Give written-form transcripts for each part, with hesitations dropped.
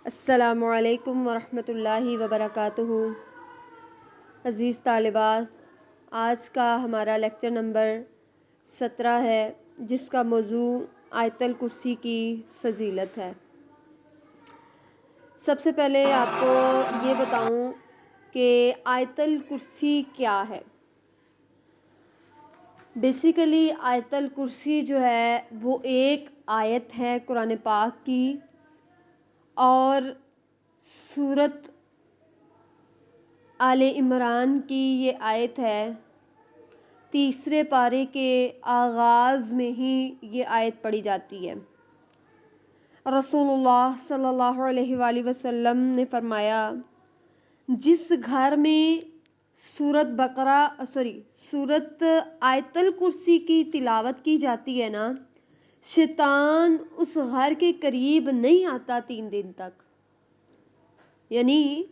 السلام علیکم ورحمۃ اللہ وبرکاتہ۔ عزیز طالبات، آج کا ہمارا لیکچر نمبر 17 ہے، جس کا موضوع آیت الکرسی کی فضیلت ہے۔ سب سے پہلے آپ کو یہ بتاؤں کہ آیت الکرسی کیا ہے۔ بیسیکلی آیت الکرسی جو ہے وہ ایک آیت ہے قرآن پاک کی، اور سورت آل عمران کی یہ آیت ہے۔ تیسرے پارے کے آغاز میں ہی یہ آیت پڑھی جاتی ہے۔ رسول اللہ صلی اللہ علیہ وآلہ وسلم نے فرمایا، جس گھر میں سورت آیت الکرسی کی تلاوت کی جاتی ہے نا، شیطان اس گھر کے قریب نہیں آتا 3 دن تک۔ یعنی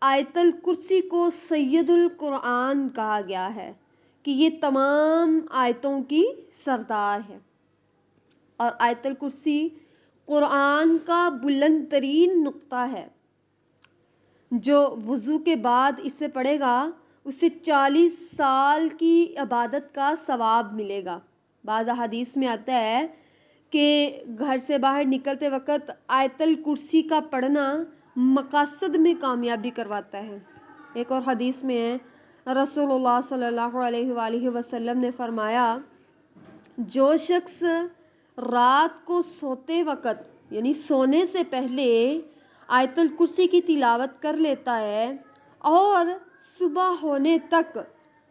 آیت الکرسی کو سید القرآن کہا گیا ہے کہ یہ تمام آیتوں کی سردار ہے، اور آیت الکرسی قرآن کا بلند ترین نقطہ ہے۔ جو وضو کے بعد اسے پڑھے گا اسے 40 سال کی عبادت کا ثواب ملے گا۔ بعض احادیث میں آتا ہے کہ گھر سے باہر نکلتے وقت آیت الکرسی کا پڑھنا مقاصد میں کامیابی کرواتا ہے۔ ایک اور حدیث میں ہے، رسول اللہ صلی اللہ علیہ وآلہ وسلم نے فرمایا، جو شخص رات کو سوتے وقت یعنی سونے سے پہلے آیت الکرسی کی تلاوت کر لیتا ہے اور صبح ہونے تک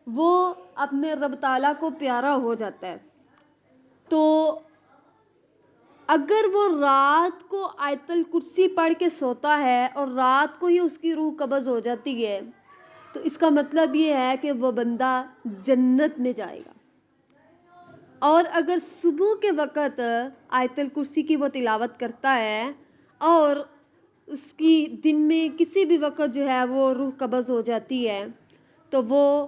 وہ اپنے رب تعالیٰ کو پیارا ہو جاتا ہے، تو اگر وہ رات کو آیت الکرسی پڑھ کے سوتا ہے اور رات کو ہی اس کی روح قبض ہو جاتی ہے، تو اس کا مطلب یہ ہے کہ وہ بندہ جنت میں جائے گا۔ اور اگر صبح کے وقت آیت الکرسی کی وہ تلاوت کرتا ہے اور اس کی دن میں کسی بھی وقت جو ہے وہ روح قبض ہو جاتی ہے، تو وہ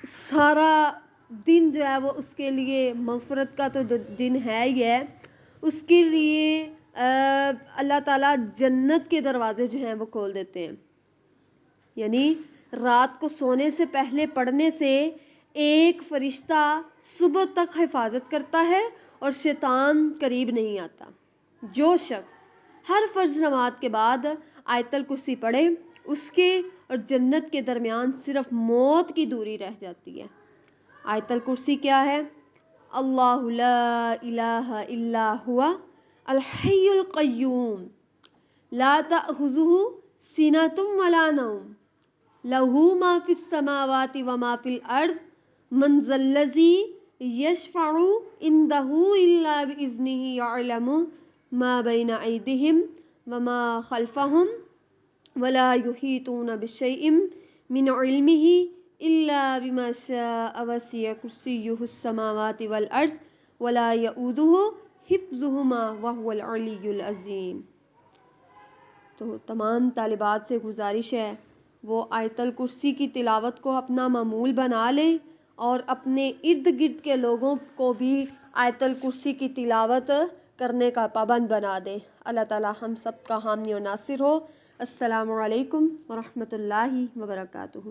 سارا دن جو ہے وہ اس کے لیے مغفرت کا تو دن ہے ہی ہے، اس کے لیے اللہ تعالیٰ جنت کے دروازے جو ہیں وہ کھول دیتے ہیں۔ یعنی رات کو سونے سے پہلے پڑھنے سے ایک فرشتہ صبح تک حفاظت کرتا ہے اور شیطان قریب نہیں آتا۔ جو شخص ہر فرض نماز کے بعد آیت الکرسی پڑھے، اس کے اور جنت کے درمیان صرف موت کی دوری رہ جاتی ہے۔ آیت الکرسی کیا ہے؟ اللہ لا الہ الا ہوا الحی القیوم لا تأخذہ سنۃ ولا نوم لہ ما فی السماوات وما فی الارض من ذا الذی یشفع عندہ الا بإذنہ یعلم ما بین ایدیہم وما خلفہم ولا یحیطون بشیء من علمہ الا بما شاء وسع کرسیہ السماوات والارض ولا یؤودہ حفظہما وہو العلی العظیم۔ تو تمام طالبات سے گزارش ہے وہ آیت الکرسی کی تلاوت کو اپنا معمول بنا لیں اور اپنے ارد گرد کے لوگوں کو بھی آیت الکرسی کی تلاوت کرنے کا پابند بنا دیں۔ اللہ تعالی ہم سب کا حامی و ناصر ہو۔ السلام علیکم ورحمۃ اللہ وبرکاتہ۔